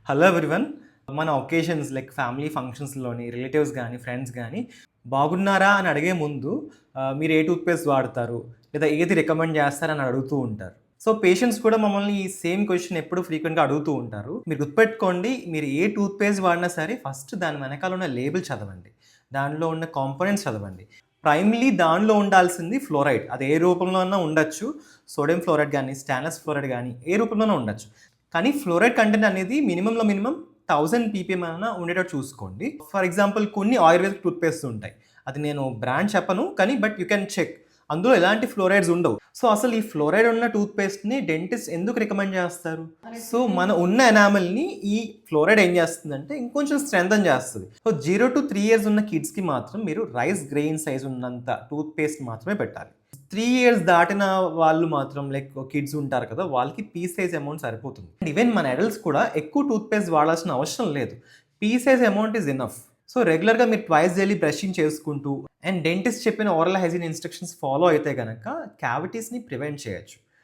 Hello everyone. మన occasions like family ఫంక్షన్స్‌లోని relatives గానీ, friends గానీ బాగున్నారా అని అడిగే ముందు మీరు ఏ టూత్‌పేస్ట్ వాడతారు? లేదా ఏది రికమెండ్ చేస్తారని అడుగుతూ ఉంటారు. సో, పేషెంట్స్ కూడా మమ్మల్ని ఈ సేమ్ క్వెషన్ ఎప్పుడు ఫ్రీక్వెంట్‌గా అడుగుతూ ఉంటారు. మీరు గుర్తుపెట్టుకోండి, మీరు ఏ టూత్‌పేస్ట్ వాడినా సరే ఫస్ట్ దాని వెనకాల ఉన్న లేబుల్ చదవండి. దానిలో ఉన్న కాంపోనెంట్స్ చదవండి. ప్రైమరీ దానిలో ఉండాల్సింది ఫ్లోరైడ్. అది ఏ రూపంలో అన్నా ఉండొచ్చు. సోడియం ఫ్లోరైడ్ గానీ, స్టాన్లెస్ ఫ్లోరైడ్ గానీ ఏ రూపంలోనైనా ఉండొచ్చు. కానీ ఫ్లోరైడ్ కంటెంట్ అనేది మినిమంలో మినిమం 1000 పీపీఎం అయినా ఉండేటట్టు చూసుకోండి. ఫర్ ఎగ్జాంపుల్ కొన్ని ఆయుర్వేదిక్ టూత్‌పేస్ట్ ఉంటాయి. అది నేను బ్రాండ్ చెప్పను, కానీ బట్ యూ కెన్ చెక్. అందులో ఎలాంటి ఫ్లోరైడ్స్ ఉండవు. సో, అసలు ఈ ఫ్లోరైడ్ ఉన్న టూత్‌పేస్ట్‌ని డెంటిస్ట్ ఎందుకు రికమెండ్ చేస్తారు? సో, మన ఉన్న ఎనామెల్‌ని ఈ ఫ్లోరైడ్ ఏం చేస్తుందంటే ఇంకొంచెం స్ట్రెంథెన్ చేస్తది. సో, 0-3 ఇయర్స్ ఉన్న కిడ్స్‌కి మాత్రం మీరు రైస్ గ్రెయిన్ సైజ్ ఉన్నంత టూత్‌పేస్ట్ మాత్రమే పెట్టాలి. 3 ఇయర్స్ దాటిన వాళ్ళు మాత్రం లైక్ కిడ్స్ ఉంటారు కదా! వాళ్ళకి పీ సైజ్ అమౌంట్ సరిపోతుంది. అండ్ ఈవెన్ మన అడల్ట్స్ కూడా ఎక్కువ టూత్‌పేస్ట్ వాడాల్సిన అవసరం లేదు. P size amount is enough. So, రెగ్యులర్‌గా మీరు ట్వైస్ డైలీ బ్రషింగ్ చేసుకుంటూ అండ్ డెంటిస్ట్ చెప్పిన ఓరల్ హైజీన్ ఇన్‌స్ట్రక్షన్స్ ఫాలో అయితే గనక క్యావిటీస్‌ని ప్రివెంట్ చేయొచ్చు.